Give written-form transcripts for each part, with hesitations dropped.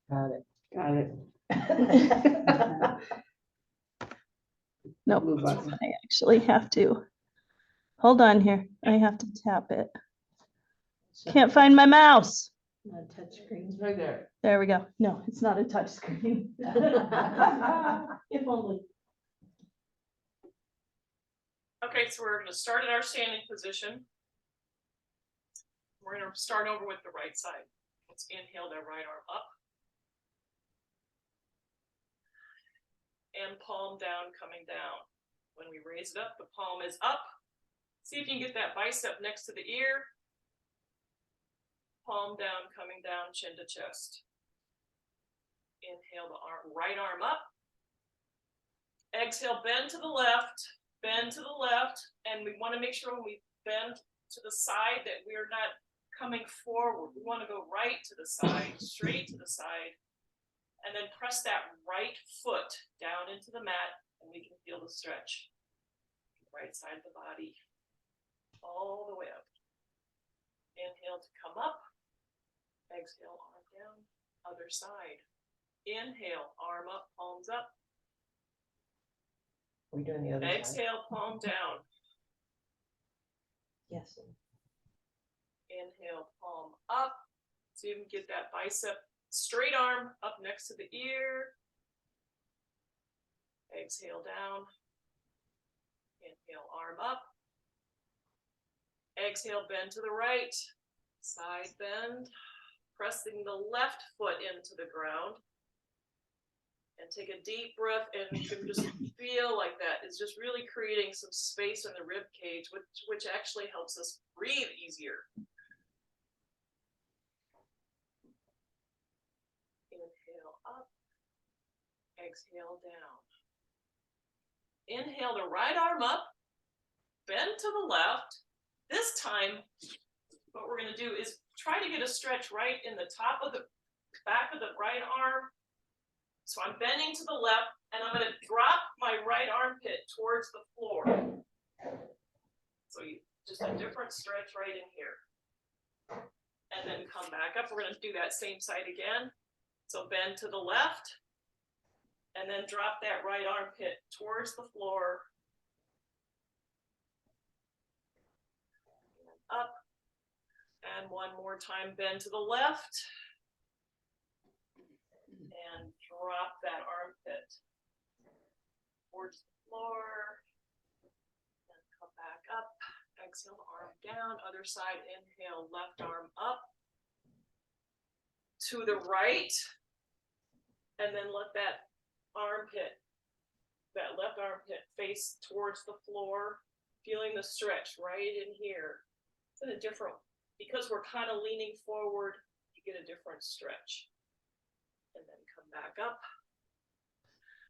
Got it. Got it. Nope, Blue button. I actually have to. Hold on here. I have to tap it. Can't find my mouse. Not touch screen. It's right there. There we go. No, it's not a touch screen. If only. Okay, so we're gonna start in our standing position. We're gonna start over with the right side. Let's inhale that right arm up. And palm down, coming down. When we raise it up, the palm is up. See if you can get that bicep next to the ear. Palm down, coming down, chin to chest. Inhale the right arm up. Exhale, bend to the left, and we want to make sure when we bend to the side that we're not coming forward. We want to go right to the side, straight to the side, and then press that right foot down into the mat, and we can feel the stretch. Right side of the body, all the way up. Inhale to come up. Exhale, arm down, other side. Inhale, arm up, palms up. We're doing the other side. Exhale, palm down. Yes. Inhale, palm up. So you can get that bicep, straight arm up next to the ear. Exhale down. Inhale, arm up. Exhale, bend to the right. Side bend. Pressing the left foot into the ground. And take a deep breath, and you can just feel like that is just really creating some space in the rib cage, which actually helps us breathe easier. Inhale up, exhale down. Inhale the right arm up, bend to the left. This time, what we're going to do is try to get a stretch right in the top of the back of the right arm. So I'm bending to the left, and I'm going to drop my right armpit towards the floor. So just a different stretch right in here. And then come back up. We're going to do that same side again. So bend to the left, and then drop that right armpit towards the floor. And up. And one more time, bend to the left. And drop that armpit towards the floor. And come back up. Exhale, arm down. Other side, inhale, left arm up. To the right. And then let that armpit, that left armpit face towards the floor. Feeling the stretch right in here. It's in a different, because we're kind of leaning forward, you get a different stretch. And then come back up,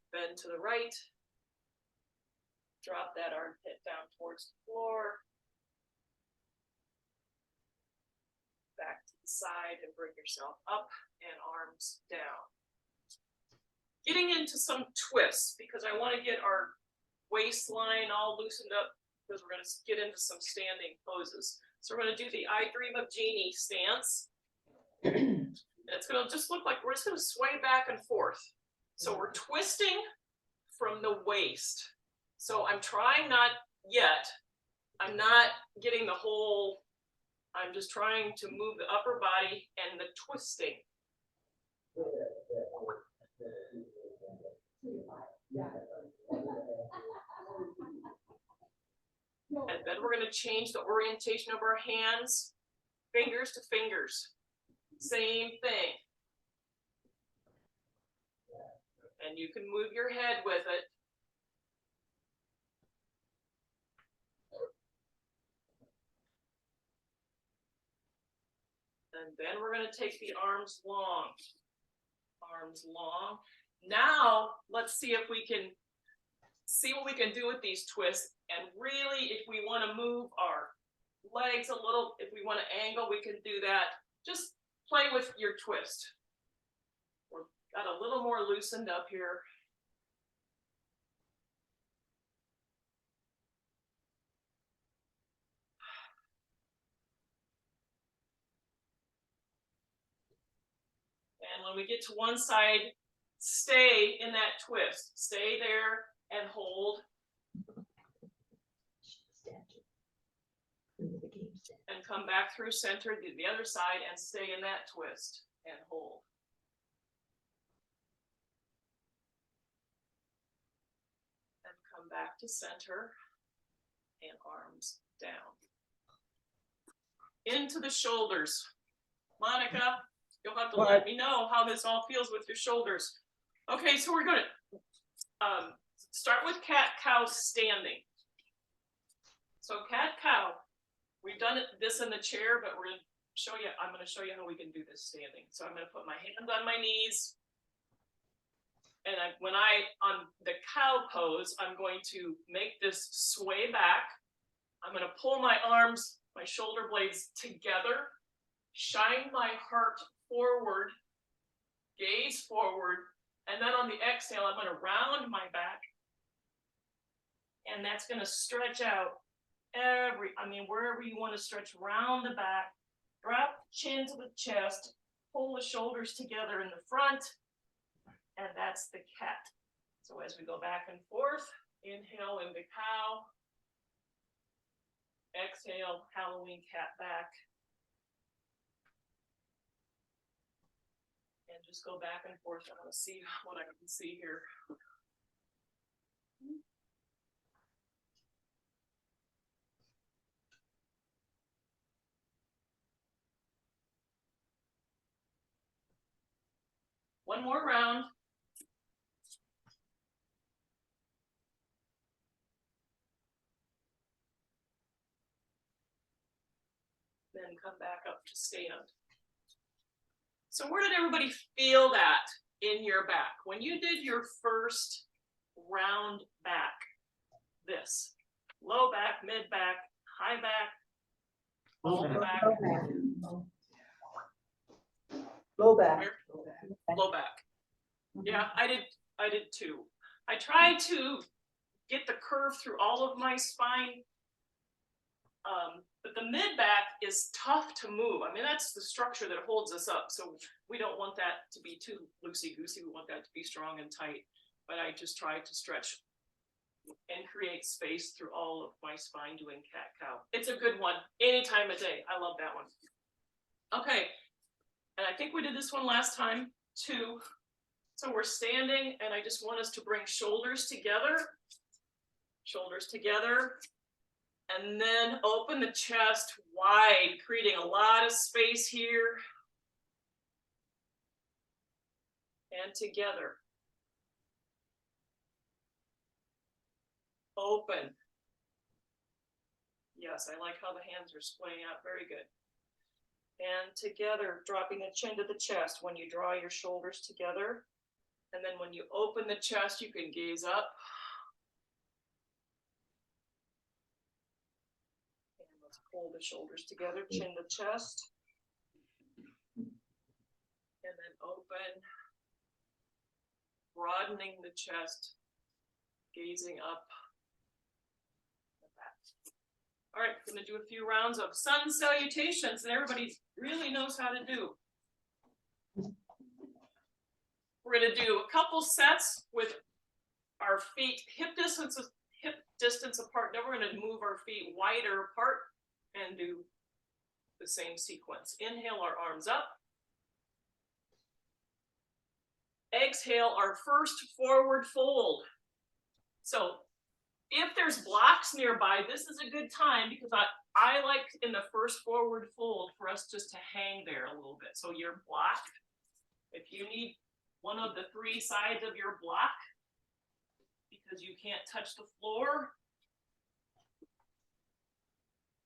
bend to the right, drop that armpit down towards the floor, back to the side and bring yourself up and arms down. Getting into some twists because I want to get our waistline all loosened up because we're going to get into some standing poses. So we're going to do the I Dream of Jeannie stance. It's going to just look like we're just going to sway back and forth. So we're twisting from the waist. So I'm trying not yet. I'm not getting the whole, I'm just trying to move the upper body and the twisting. And then we're going to change the orientation of our hands, fingers to fingers. Same thing. And you can move your head with it. And then we're going to take the arms long. Arms long. Now, let's see if we can see what we can do with these twists. And really, if we want to move our legs a little, if we want to angle, we can do that. Just play with your twist. We've got a little more loosened up here. And when we get to one side, stay in that twist. Stay there and hold and come back through center to the other side and stay in that twist and hold. And come back to center and arms down. Into the shoulders. Monica, you'll have to let me know how this all feels with your shoulders. Okay, so we're gonna start with cat-cow standing. So cat-cow, we've done this in the chair, but we're gonna show you, I'm gonna show you how we can do this standing. So I'm gonna put my hands on my knees. And on the cow pose, I'm going to make this sway back. I'm gonna pull my arms, my shoulder blades together, shine my heart forward, gaze forward, and then on the exhale, I'm gonna round my back. And that's gonna stretch out wherever you wanna stretch, round the back, drop the chin to the chest, pull the shoulders together in the front, and that's the cat. So as we go back and forth, inhale into cow, exhale, Halloween cat back. And just go back and forth. I want to see what I can see here. One more round. Then come back up to stand. So where did everybody feel that in your back? When you did your first round back, this, low back, mid back, high back, low back. Low back. Where? Low back. Yeah, I did too. I tried to get the curve through all of my spine. But the mid back is tough to move. I mean, that's the structure that holds us up. So we don't want that to be too loosey-goosey. We want that to be strong and tight. But I just tried to stretch and create space through all of my spine doing cat-cow. It's a good one any time of day. I love that one. Okay, and I think we did this one last time too. So we're standing, and I just want us to bring shoulders together, and then open the chest wide, creating a lot of space here. And together. Open. Yes, I like how the hands are splaying out. Very good. And together, dropping the chin to the chest when you draw your shoulders together. And then when you open the chest, you can gaze up. And let's pull the shoulders together, chin to chest. And then open. Broadening the chest, gazing up. All right, I'm gonna do a few rounds of sun salutations that everybody really knows how to do. We're gonna do a couple sets with our feet hip distance apart. Now we're gonna move our feet wider apart and do the same sequence. Inhale our arms up. Exhale our first forward fold. So if there's blocks nearby, this is a good time because I like in the first forward fold for us just to hang there a little bit. So your block, if you need one of the three sides of your block because you can't touch the floor,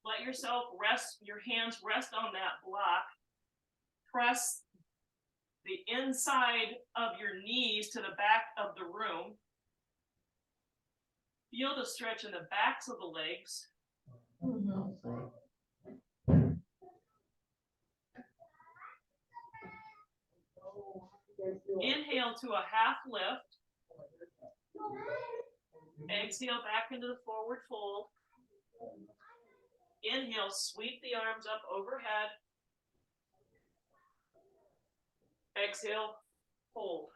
let yourself rest, your hands rest on that block. Press the inside of your knees to the back of the room. Feel the stretch in the backs of the legs. Inhale to a half lift. Exhale back into the forward fold. Inhale, sweep the arms up overhead. Exhale, hold.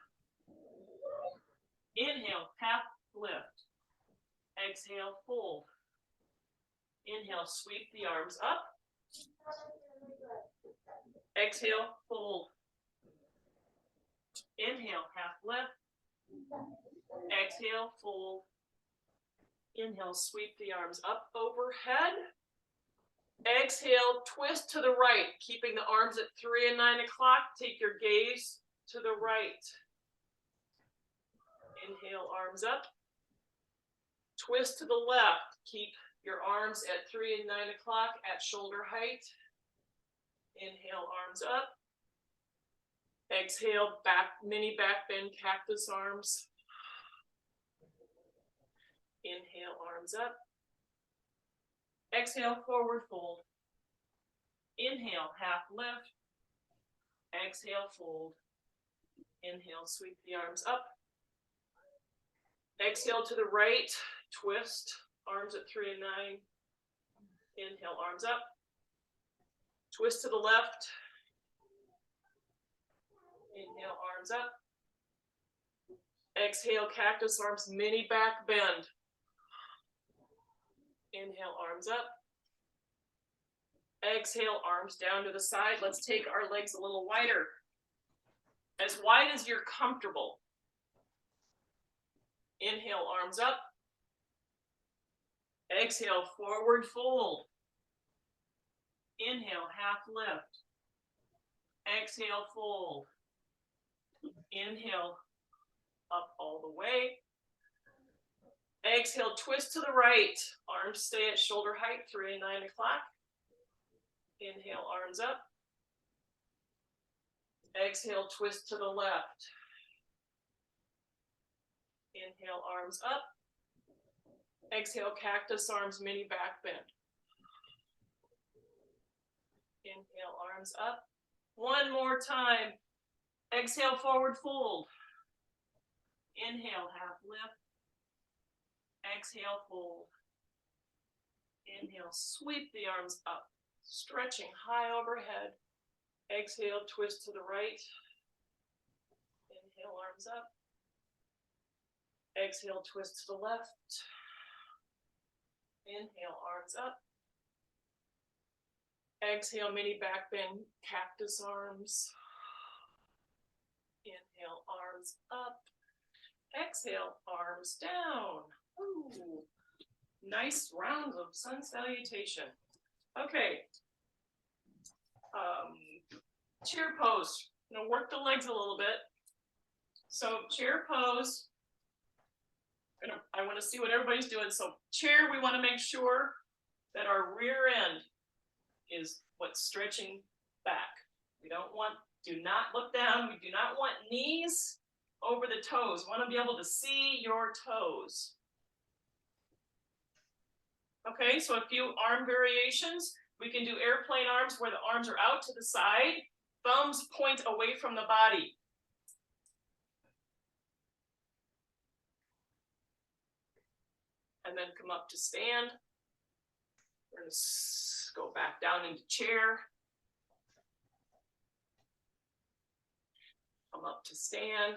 Inhale, half lift. Exhale, fold. Inhale, sweep the arms up. Exhale, fold. Inhale, half lift. Exhale, fold. Inhale, sweep the arms up overhead. Exhale, twist to the right, keeping the arms at 3 and 9 o'clock. Take your gaze to the right. Inhale, arms up. Twist to the left. Keep your arms at 3 and 9 o'clock at shoulder height. Inhale, arms up. Exhale, back, mini back bend, cactus arms. Inhale, arms up. Exhale, forward fold. Inhale, half lift. Exhale, fold. Inhale, sweep the arms up. Exhale to the right, twist, arms at 3 and 9. Inhale, arms up. Twist to the left. Inhale, arms up. Exhale, cactus arms, mini back bend. Inhale, arms up. Exhale, arms down to the side. Let's take our legs a little wider. As wide as you're comfortable. Inhale, arms up. Exhale, forward fold. Inhale, half lift. Exhale, fold. Inhale, up all the way. Exhale, twist to the right. Arms stay at shoulder height, 3 and 9 o'clock. Inhale, arms up. Exhale, twist to the left. Inhale, arms up. Exhale, cactus arms, mini back bend. Inhale, arms up. One more time. Exhale, forward fold. Inhale, half lift. Exhale, fold. Inhale, sweep the arms up, stretching high overhead. Exhale, twist to the right. Inhale, arms up. Exhale, twist to the left. Inhale, arms up. Exhale, mini back bend, cactus arms. Inhale, arms up. Exhale, arms down. Ooh, nice rounds of sun salutation. Okay. Chair pose. I'm gonna work the legs a little bit. So chair pose. I want to see what everybody's doing. So chair, we want to make sure that our rear end is what's stretching back. We don't want, do not look down. We do not want knees over the toes. We want to be able to see your toes. Okay, so a few arm variations. We can do airplane arms where the arms are out to the side. Thumbs point away from the body. And then come up to stand. We're going to go back down into chair. Come up to stand.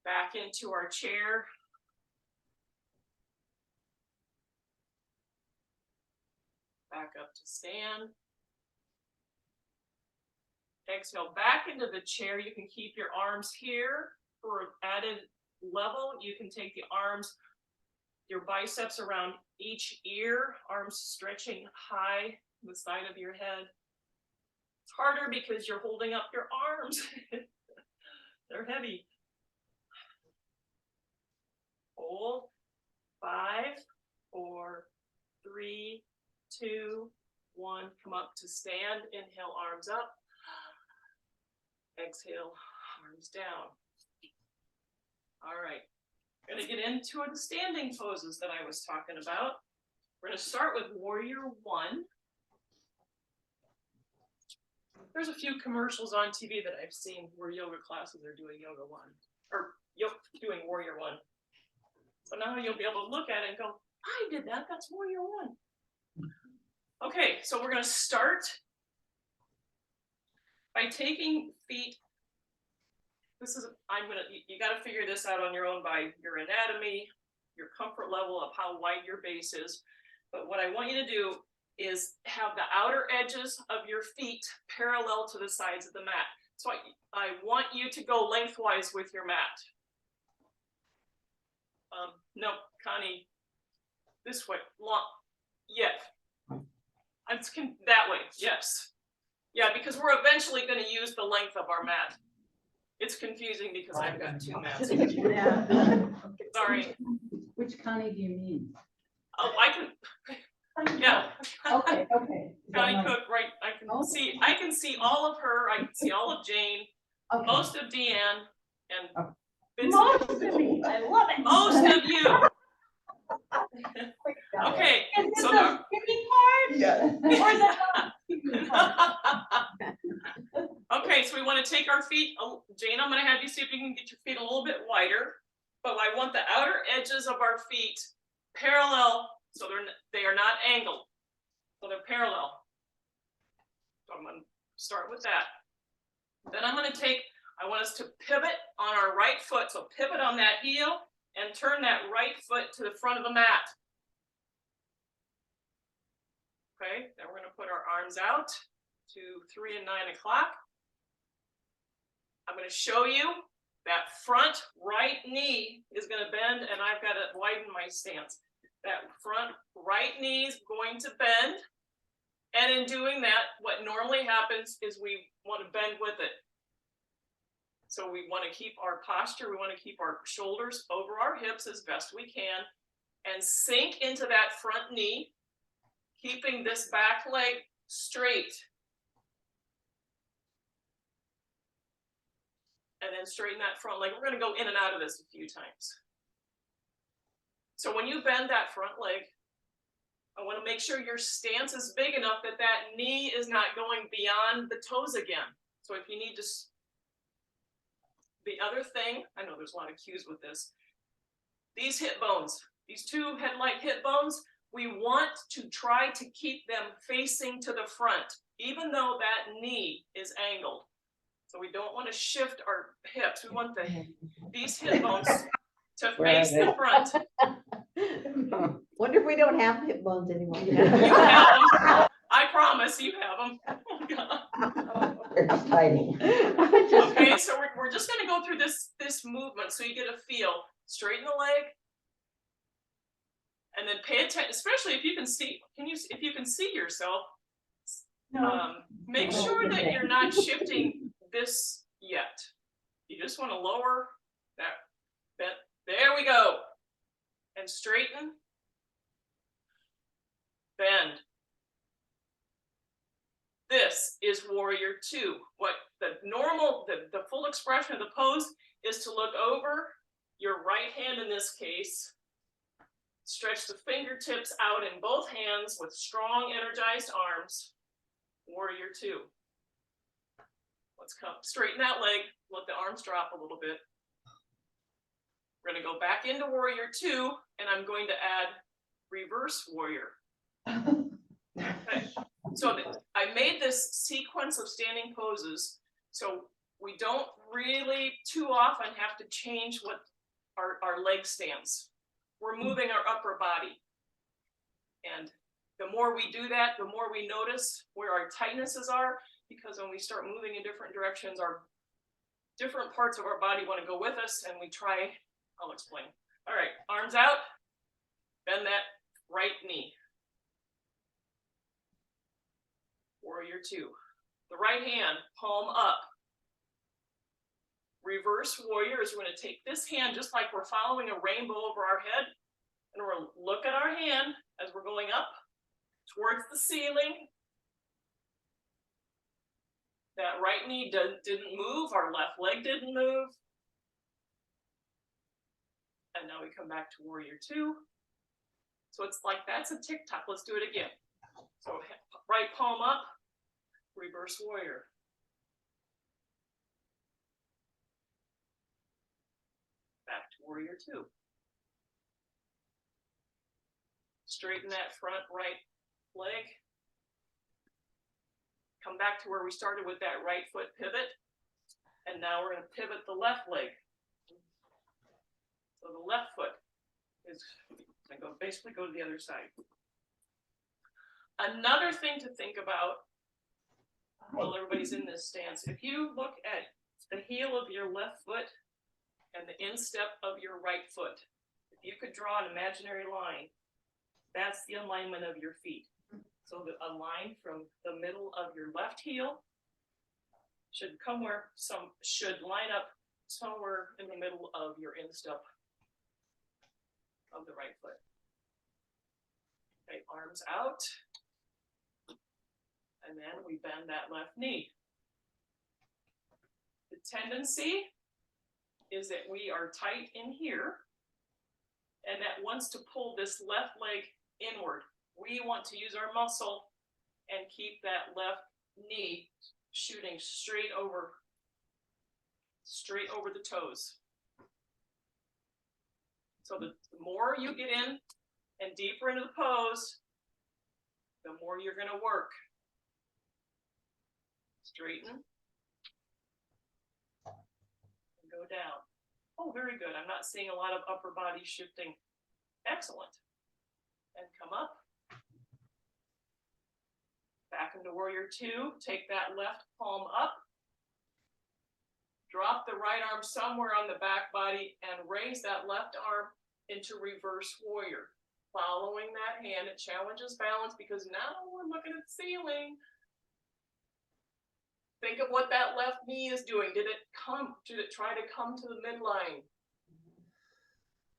Back into our chair. Back up to stand. Exhale back into the chair. You can keep your arms here for added level. You can take the arms, your biceps around each ear, arms stretching high the side of your head. It's harder because you're holding up your arms. They're heavy. Hold. 5, 4, 3, 2, 1. Come up to stand. Inhale, arms up. Exhale, arms down. All right. We're going to get into the standing poses that I was talking about. We're going to start with Warrior 1. There's a few commercials on TV that I've seen where yoga classes are doing yoga 1 or doing Warrior 1. So now you'll be able to look at it and go, I did that. That's Warrior 1. Okay, so we're going to start by taking feet, this is, you gotta figure this out on your own by your anatomy, your comfort level of how wide your base is. But what I want you to do is have the outer edges of your feet parallel to the sides of the mat. So I want you to go lengthwise with your mat. No, Connie, this way, long, yeah. That way, yes. Yeah, because we're eventually going to use the length of our mat. It's confusing because I've got two mats. Yeah. Sorry. Which Connie do you mean? Oh, I can, yeah. Okay, okay. Connie Cook, right, I can see all of her, I can see all of Jane, Okay. most of Deanne, and Vincent. Most of me, I love it. Most of you. Okay, Is it so the skinny part? Yeah. Or the not skinny part? okay, so we want to take our feet, Jane, I'm going to have you see if you can get your feet a little bit wider, but I want the outer edges of our feet parallel, so they are not angled, so they're parallel. So I'm going to start with that. Then I'm going to I want us to pivot on our right foot, so pivot on that heel and turn that right foot to the front of the mat. Okay, then we're going to put our arms out to 3 and 9 o'clock. I'm going to show you that front right knee is going to bend, and I've got to widen my stance. That front right knee is going to bend, and in doing that, what normally happens is we want to bend with it. So we want to keep our posture, we want to keep our shoulders over our hips as best we can, and sink into that front knee, keeping this back leg straight. And then straighten that front leg. We're going to go in and out of this a few times. So when you bend that front leg, I want to make sure your stance is big enough that that knee is not going beyond the toes again. So if you need to, the other thing, I know there's a lot of cues with this, these hip bones, these two headlight hip bones, we want to try to keep them facing to the front, even though that knee is angled. So we don't want to shift our hips. We want these hip bones to face the front. Wonder if we don't have hip bones anymore. You have them. I promise you have them. They're just hiding. Okay, so we're just going to go through this movement so you get a feel. Straighten the leg, and then pay attention, especially if you can see. If you can see yourself, make sure that you're not shifting this yet. You just want to lower that. There we go, and straighten, bend. This is warrior 2. What the full expression of the pose is to look over your right hand in this case, stretch the fingertips out in both hands with strong energized arms, warrior 2. Let's come straighten that leg, let the arms drop a little bit. We're going to go back into warrior 2, and I'm going to add reverse warrior. Okay. So I made this sequence of standing poses so we don't really too often have to change what our leg stance. We're moving our upper body. And the more we do that, the more we notice where our tightnesses are, because when we start moving in different directions, our different parts of our body want to go with us, and we try, I'll explain. All right, arms out, bend that right knee. Warrior 2. The right hand, palm up. Reverse warrior is we're going to take this hand just like we're following a rainbow over our head, and we're going to look at our hand as we're going up towards the ceiling. That right knee didn't move, our left leg didn't move. And now we come back to warrior 2. So it's like that's a tick-tock. Let's do it again. So right palm up, reverse warrior. Back to warrior 2. Straighten that front right leg. Come back back to where we started with that right foot pivot. And now we're gonna pivot the left leg. So the left foot is, I basically go to the other side. Another thing to think about while everybody's in this stance, if you look at the heel of your left foot and the instep of your right foot, if you could draw an imaginary line, that's the alignment of your feet. So a line from the middle of your left heel should should line up somewhere in the middle of your instep of the right foot. Okay, arms out. And then we bend that left knee. The tendency is that we are tight in here and that wants to pull this left leg inward. We want to use our muscle and keep that left knee shooting straight over the toes. So the more you get in and deeper into the pose, the more you're going to work. Straighten and go down. Oh, very good. I'm not seeing a lot of upper body shifting. Excellent. And come up. Back into warrior two. Take that left palm up. Drop the right arm somewhere on the back body and raise that left arm into reverse warrior. Following that hand, it challenges balance because now we're looking at the ceiling. Think of what that left knee is doing. Did it try to come to the midline?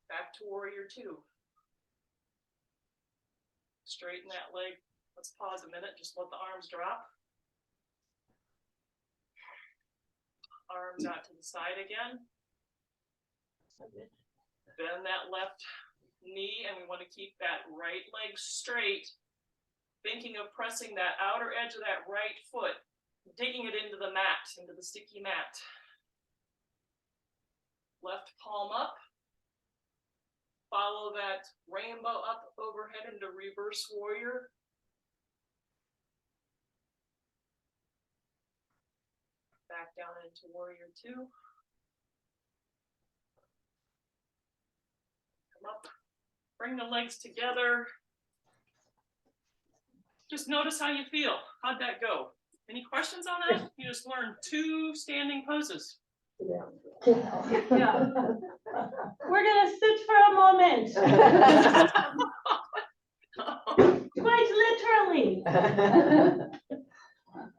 Back to warrior two. Straighten that leg. Let's pause a minute. Just let the arms drop. Arms out to the side again. Bend that left knee, and we want to keep that right leg straight. Thinking of pressing that outer edge of that right foot, digging it into the mat, into the sticky mat. Left palm up. Follow that rainbow up overhead into reverse warrior. Back down into warrior two. Come up. Bring the legs together. Just notice how you feel. How'd that go? Any questions on that? You just learned 2 standing poses. Yeah. We're gonna sit for a moment. Quite literally.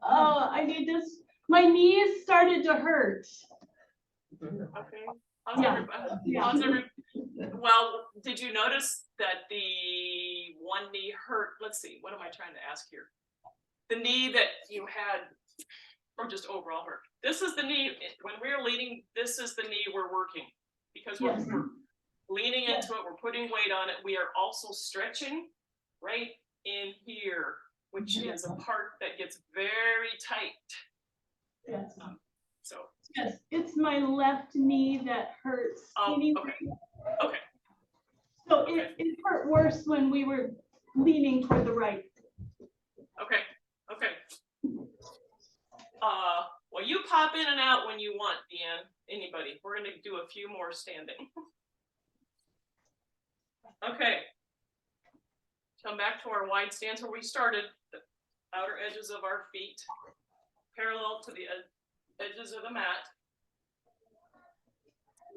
Oh, I need this. My knees started to hurt. Okay. Well, did you notice that the one knee hurt? Let's see, what am I trying to ask here? The knee that you had, or just overall hurt. This is the knee, when we're leaning, this is the knee we're working. Because we're leaning into it, we're putting weight on it. We are also stretching right in here, which is a part that gets very tight. Yes. So. Yes, it's my left knee that hurts. Oh, okay. Okay. So it hurt worse when we were leaning toward the right. Okay. Okay. Well, you pop in and out when you want, Deanne. Anybody. We're going to do a few more standing. Okay. Come back to our wide stance where we started. The outer edges of our feet parallel to the edges of the mat.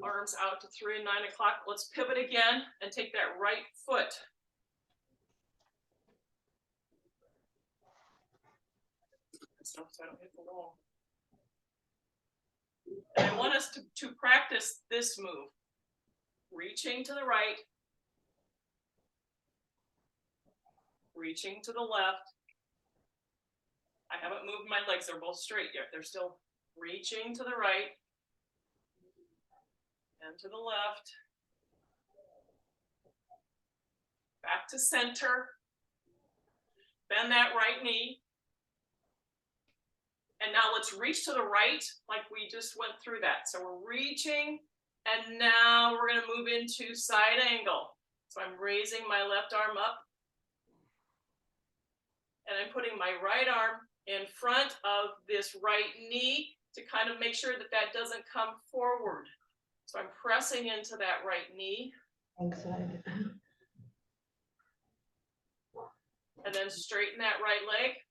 Arms out to 3 and 9 o'clock. Let's pivot again and take that right foot. So I don't hit the wall. And I want us to practice this move. Reaching to the right. Reaching to the left. I haven't moved my legs. They're both straight yet. They're still reaching to the right. And to the left. Back to center. Bend that right knee. And now let's reach to the right like we just went through that. So we're reaching, and now we're going to move into side angle. So I'm raising my left arm up. And I'm putting my right arm in front of this right knee to kind of make sure that that doesn't come forward. So I'm pressing into that right knee. Inside. And then straighten that right leg.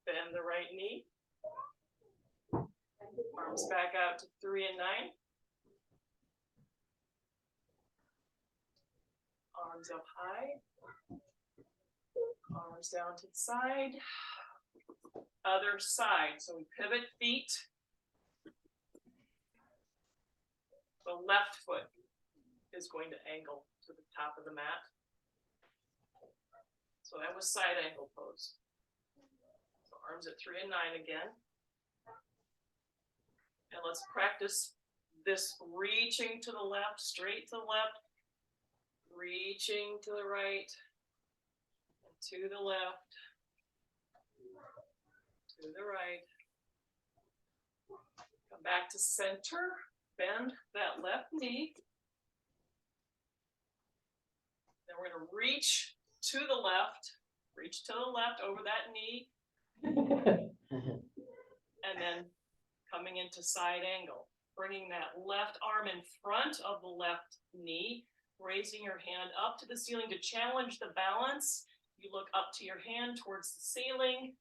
Bend the right knee. Arms back out to 3 and 9. Arms up high. Arms down to the side. Other side. So we pivot feet. The left foot is going to angle to the top of the mat. So that was side angle pose. So arms at 3 and 9 again. And let's practice this reaching to the left, straight to the left, reaching to the right, and to the left, to the right. Come back to center, bend that left knee. Then we're going to reach to the left over that knee, and then coming into side angle, bringing that left arm in front of the left knee, raising your hand up to the ceiling to challenge the balance. You look up to your hand towards the ceiling.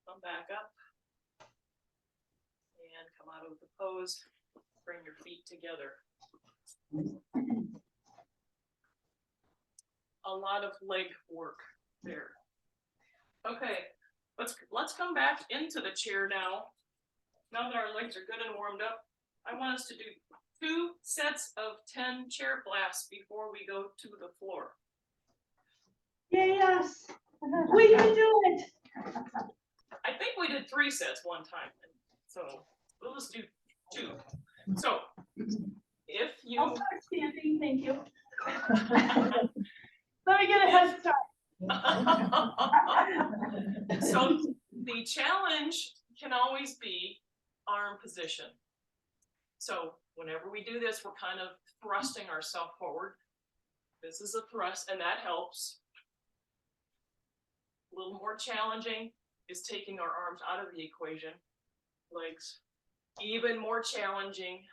Come back up and come out of the pose. Bring your feet together. A lot of leg work there. Okay, let's come back into the chair now. Now that our legs are good and warmed up, I want us to do 2 sets of 10 chair blasts before we go to the floor. Yes, we can do it. I think we did 3 sets one time, so we'll just do 2. So if you I'll start standing, thank you. Let me get a head start. So the challenge can always be arm position. So whenever we do this, we're kind of thrusting ourselves forward. This is a thrust, and that helps. A little more challenging is taking our arms out of the equation, legs. Even more challenging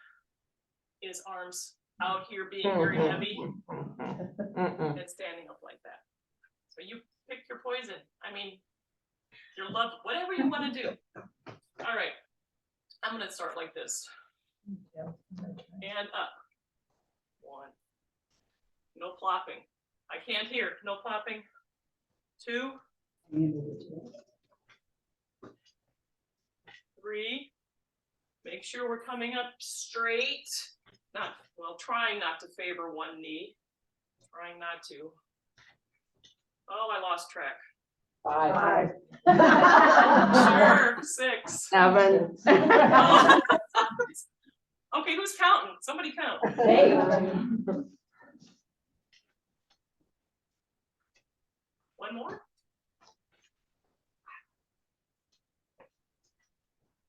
is arms out here being very heavy and standing up like that. So you pick your poison. I mean, your love, whatever you want to do. All right, I'm gonna start like this. And up. 1. No plopping. I can't hear. No plopping. 2. 3. Make sure we're coming up straight. Trying not to favor one knee. Trying not to. Oh, I lost track. 5. Sure, 6. 7. Oh. Okay, who's counting? Somebody count. 8. One more?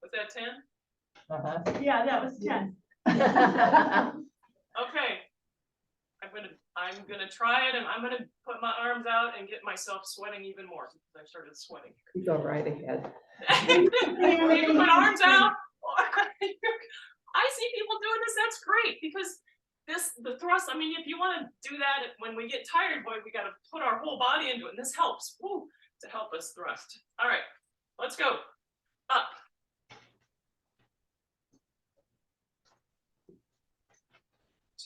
Was that 10? Yeah, that was 10. Okay. I'm gonna try it, and I'm gonna put my arms out and get myself sweating even more because I started sweating. You go right ahead. You can put arms out. I see people doing this. That's great because the thrust. I mean, if you want to do that when we get tired, boy, we got to put our whole body into it, and this helps to help us thrust. All right, let's go up.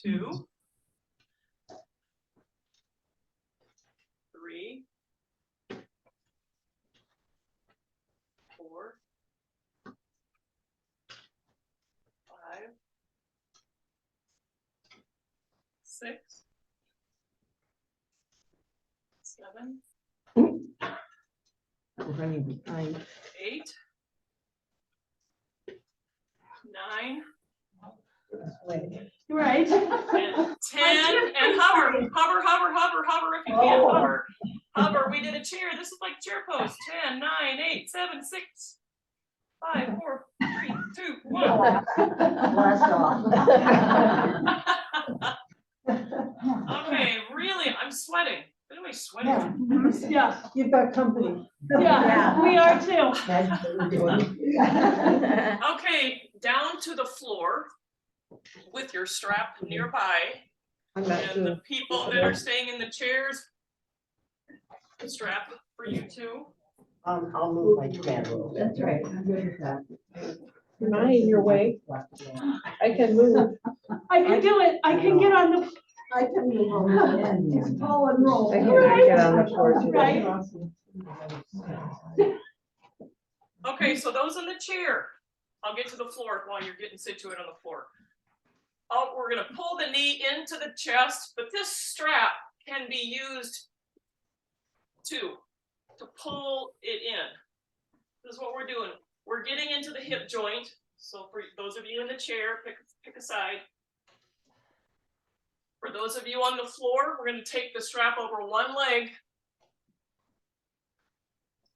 2. 3. 4. 5. 6. 7. I'm running behind. 8. 9. Right. And 10. And hover if you can. Hover. We did a chair. This is like chair pose. 10, 9, 8, 7, 6, 5, 4, 3, 2, One. Blast off. Okay, really, I'm sweating. What am I sweating? Yeah, You've got company. yeah, we are too. That's what we're doing. Okay, down to the floor with your strap nearby. I'm not And the doing. people that are staying in the chairs, the strap for you too. I'll move my chair. That's right, I'm good with that. Am I in your way? I can move. I can do it. I can get on the, I can move over and just follow and roll. I can't get on the floor today. right? Okay, so those in the chair, I'll get to the floor while you're getting situated on the floor. Oh, we're gonna pull the knee into the chest, but this strap can be used to pull it in. This is what we're doing. We're getting into the hip joint. So for those of you in the chair, pick a side. For those of you on the floor, we're gonna take the strap over one leg.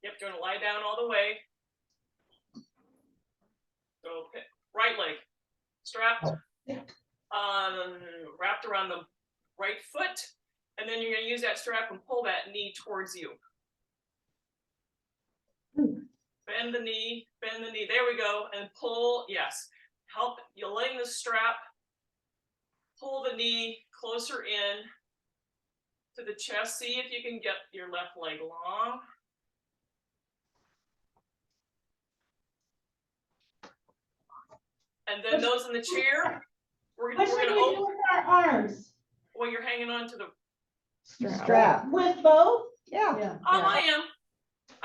Yep, you're gonna lie down all the way. So right leg, strapped, wrapped around the right foot, and then you're gonna use that strap and pull that knee towards you. Bend the knee, there we go, and pull, yes. Help, you're laying the strap, pull the knee closer in to the chest. See if you can get your left leg long. And then those in the chair, we're What should gonna we do open, with our arms? well, you're hanging on to the, Strap. With both? Yeah. I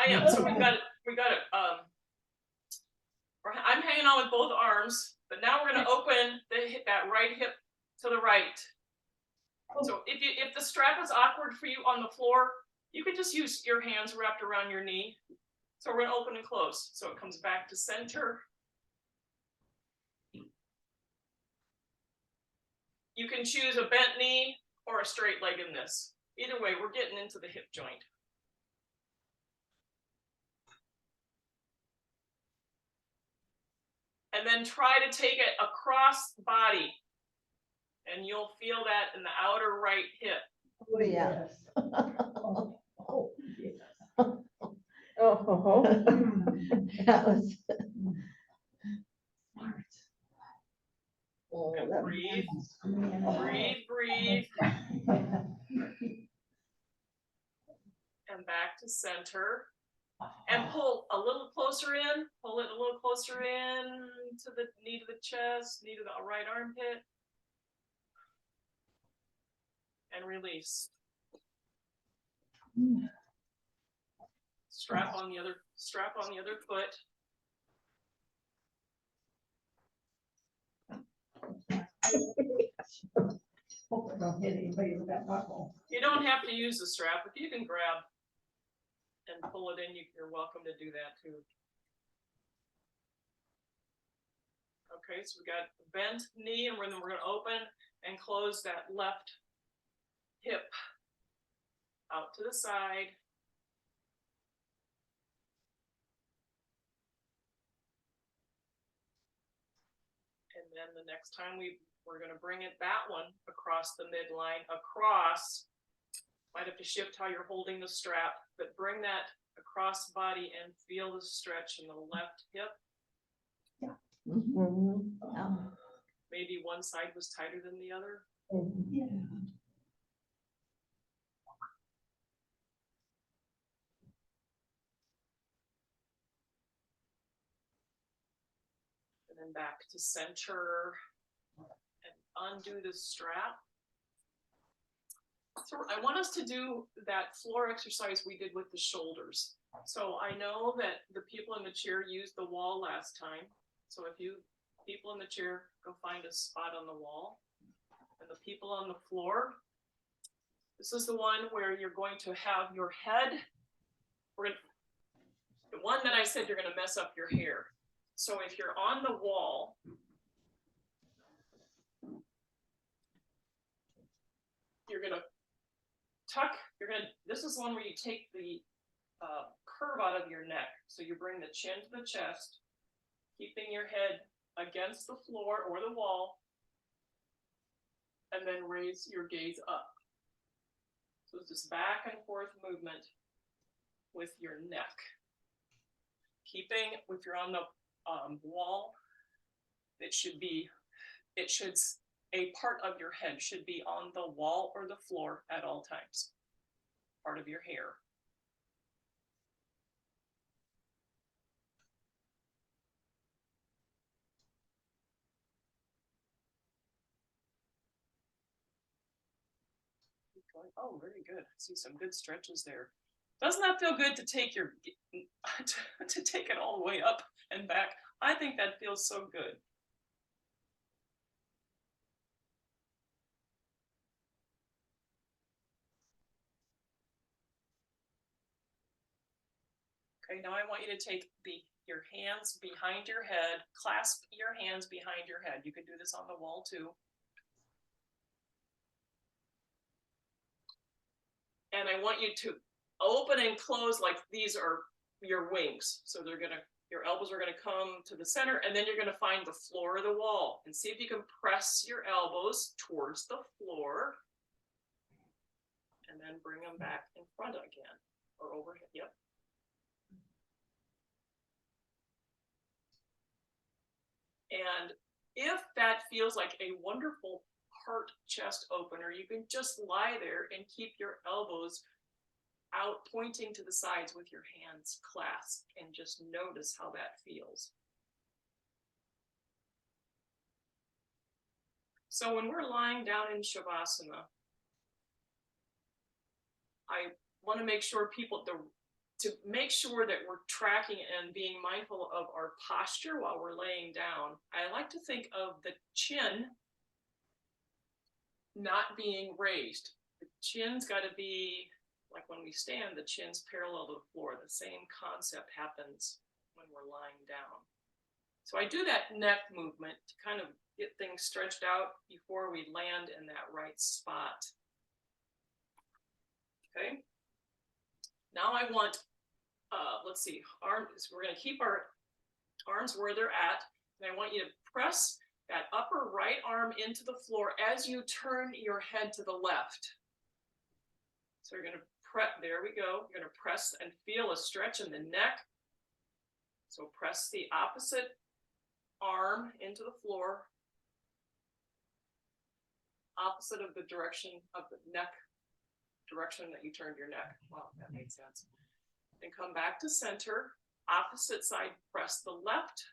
am, so we Okay. got it, I'm hanging on with both arms, but now we're gonna open that right hip to the right. So if the strap is awkward for you on the floor, you could just use your hands wrapped around your knee. So we're gonna open and close, so it comes back to center. You can choose a bent knee or a straight leg in this. Either way, we're getting into the hip joint. And then try to take it across the body. And you'll feel that in the outer right hip. Oh, yeah. Oh. That was. Oh, And that- breathe, breathe. And back to center. And pull a little closer in, pull it a little closer in to the knee to the chest, knee to the right armpit. And release. Strap on the other foot. Hope I don't hit anybody with that buckle. You don't have to use the strap. If you can grab and pull it in, you're welcome to do that too. Okay, so we got bent knee, and then we're going to open and close that left hip out to the side. And then the next time we're going to bring it that one across the midline, across. Might have to shift how you're holding the strap, but bring that across body and feel the stretch in the left hip. Mhm. Maybe one side was tighter than the other. Yeah. And then back to center and undo the strap. So I want us to do that floor exercise we did with the shoulders. So I know that the people in the chair used the wall last time. So if you people in the chair, go find a spot on the wall. And the people on the floor, this is the one where you're going to have your head. The one that I said you're going to mess up your hair. So if you're on the wall, you're going to tuck, this is one where you take the curve out of your neck. So you bring the chin to the chest, keeping your head against the floor or the wall, and then raise your gaze up. So it's this back and forth movement with your neck. Keeping, if you're on the wall, a part of your head should be on the wall or the floor at all times. Part of your hair. Oh, very good. I see some good stretches there. Doesn't that feel good to take your to take it all the way up and back? I think that feels so good. Okay, now I want you to take your hands behind your head, clasp your hands behind your head. You can do this on the wall too. And I want you to open and close like these are your wings. So your elbows are gonna come to the center, and then you're gonna find the floor or the wall, and see if you can press your elbows towards the floor, and then bring them back in front again, or overhead, yep. And if that feels like a wonderful heart chest opener, you can just lie there and keep your elbows out pointing to the sides with your hands clasped, and just notice how that feels. So when we're lying down in Shavasana, I want to make sure to make sure that we're tracking and being mindful of our posture while we're laying down. I like to think of the chin not being raised. The chin's got to be, like when we stand, the chin's parallel to the floor. The same concept happens when we're lying down. So I do that neck movement to kind of get things stretched out before we land in that right spot. Okay. Now I want, let's see, arms. We're going to keep our arms where they're at. And I want you to press that upper right arm into the floor as you turn your head to the left. So you're going to press, there we go. You're going to press and feel a stretch in the neck. So press the opposite arm into the floor, opposite of the direction of the neck, direction that you turned your neck. Wow, that made sense. And come back to center, opposite side, press the left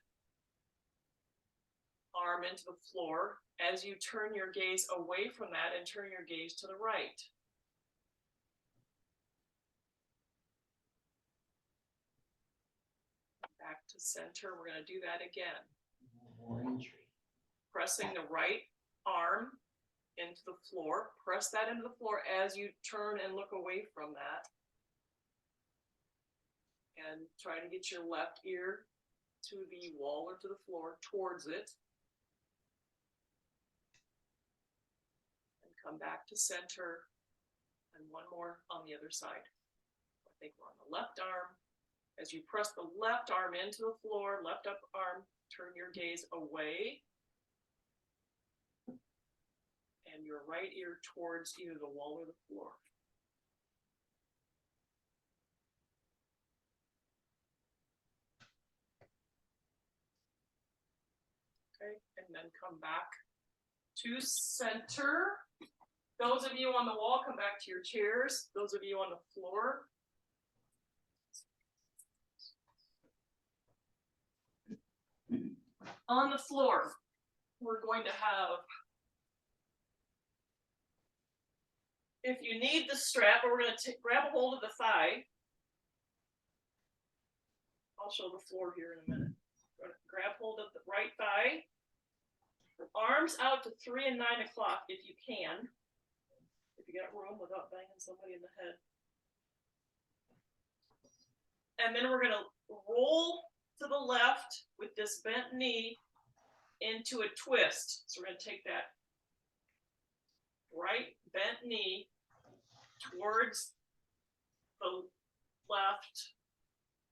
arm into the floor as you turn your gaze away from that and turn your gaze to the right. Back to center, we're going to do that again. Pressing the right arm into the floor, press that into the floor as you turn and look away from that. And try to get your left ear to the wall or to the floor, towards it. And come back to center. And one more on the other side. I think we're on the left arm. As you press the left arm into the floor, left up arm, turn your gaze away. And your right ear towards either the wall or the floor. Okay, and then come back to center. Those of you on the wall, come back to your chairs. Those of you on the floor, on the floor, we're going to have, if you need the strap, we're going to grab a hold of the thigh. I'll show the floor here in a minute. We're going to grab hold of the right thigh. Arms out to 3 and 9 o'clock if you can. If you got room without banging somebody in the head. And then we're going to roll to the left with this bent knee into a twist. So we're going to take that right bent knee towards the left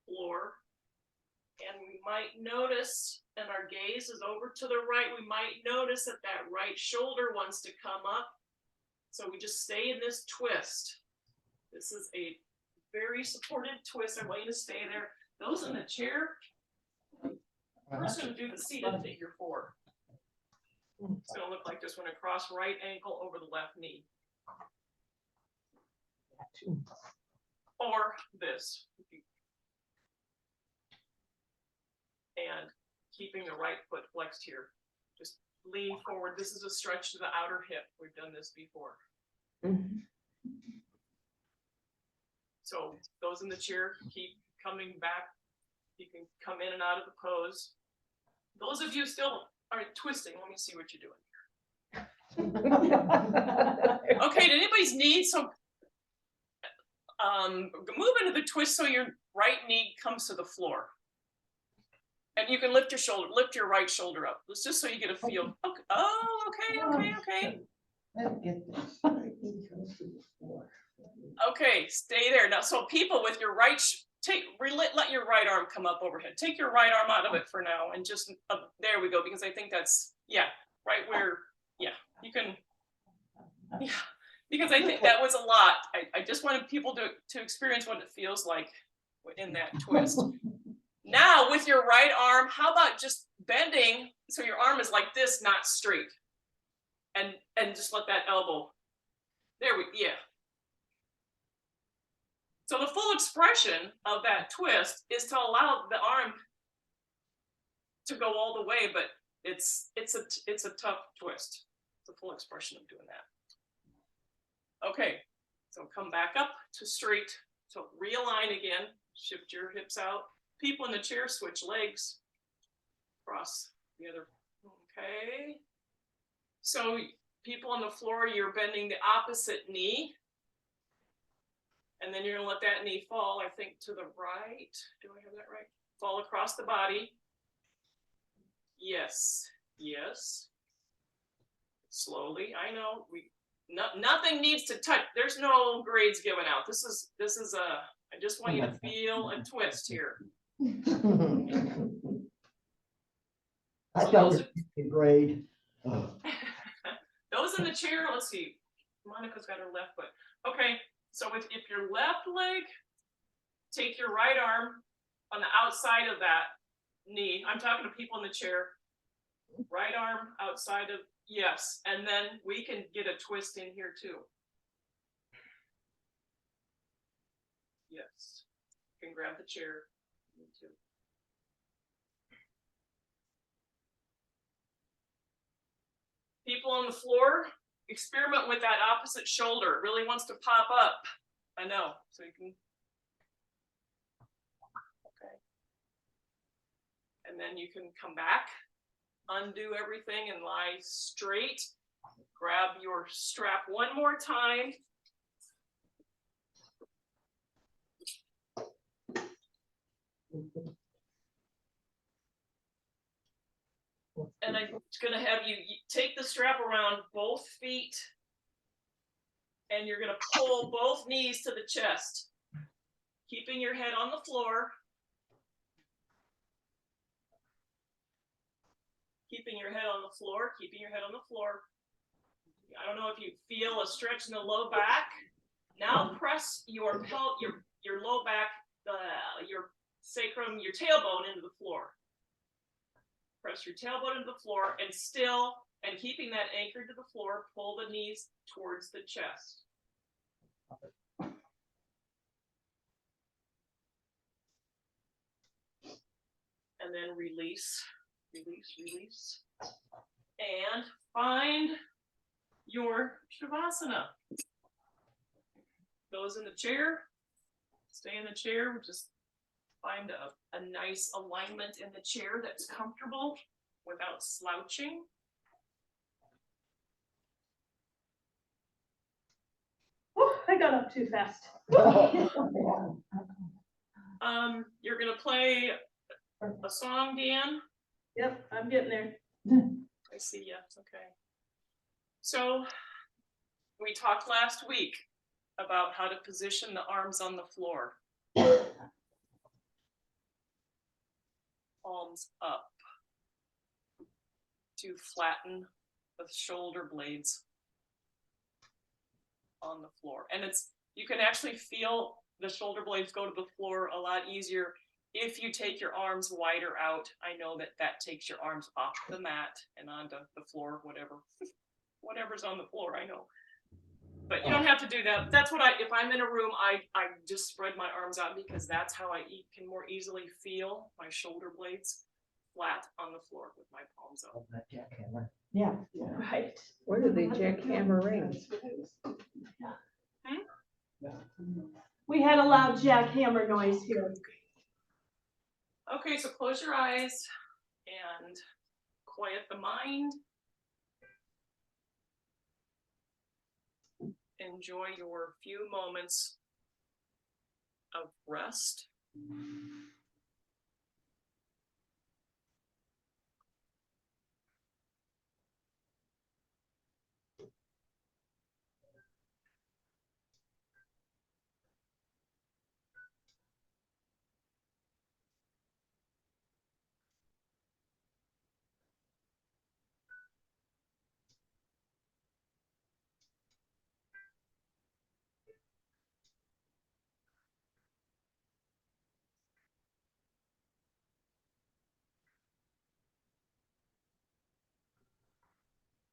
floor, And we might notice, and our gaze is over to the right, we might notice that that right shoulder wants to come up. So we just stay in this twist. This is a very supported twist. I want you to stay there. Those in the chair, we're just going to do the seated figure 4. It's going to look like this one, across right ankle over the left knee. Or this. And keeping the right foot flexed here. Just lean forward. This is a stretch to the outer hip. We've done this before. So those in the chair, keep coming back. You can come in and out of the pose. Those of you still are twisting, let me see what you're doing. Okay, did anybody's knee? So move into the twist so your right knee comes to the floor. And you can lift your shoulder, lift your right shoulder up. It's just so you get a feel. Okay. Oh, okay. Okay, stay there. Now, so people with your right, let your right arm come up overhead. Take your right arm out of it for now and just, there we go, because I think that's, yeah, right where, yeah, you can, yeah, because I think that was a lot. I just wanted people to experience what it feels like in that twist. Now with your right arm, how about just bending so your arm is like this, not straight, and just let that elbow. Yeah. So the full expression of that twist is to allow the arm to go all the way, but it's a tough twist. It's a full expression of doing that. Okay, so come back up to straight. So realign again, shift your hips out. People in the chair, switch legs, cross the other, okay. So people on the floor, you're bending the opposite knee. And then you're gonna let that knee fall, I think, to the right. Do I have that right? Fall across the body. Yes, yes. Slowly, I know, nothing needs to touch. There's no grades given out. This is I just want you to feel a twist here. I thought it was a grade. Those in the chair, let's see. Monica's got her left foot. Okay, so if your left leg, take your right arm on the outside of that knee. I'm talking to people in the chair. Right arm outside of, yes. And then we can get a twist in here too. Yes. You can grab the chair. Me too. People on the floor, experiment with that opposite shoulder. It really wants to pop up. I know. So you can. Okay. And then you can come back, undo everything and lie straight. Grab your strap one more time. And I'm going to have you take the strap around both feet, and you're going to pull both knees to the chest, keeping your head on the floor. Keeping your head on the floor, keeping your head on the floor. I don't know if you feel a stretch in the low back. Now press your low back, your sacrum, your tailbone into the floor. Press your tailbone into the floor and keeping that anchored to the floor, pull the knees towards the chest. And then release, release, release. And find your Shavasana. Those in the chair, stay in the chair, just find a nice alignment in the chair that's comfortable without slouching. Oh, I got up too fast. You're gonna play a song, Dan? Yep, I'm getting there. I see, yeah, okay. So we talked last week about how to position the arms on the floor. palms up to flatten the shoulder blades on the floor. And you can actually feel the shoulder blades go to the floor a lot easier if you take your arms wider out. I know that takes your arms off the mat and onto the floor, whatever's on the floor, I know. But you don't have to do that. That's what if I'm in a room, I just spread my arms out because that's how I can more easily feel my shoulder blades flat on the floor with my palms up. Oh, that jackhammer. Yeah. Right. Where do they jackhammer rings? We had a loud jackhammer noise here. Okay, so close your eyes and quiet the mind. Enjoy your few moments of rest.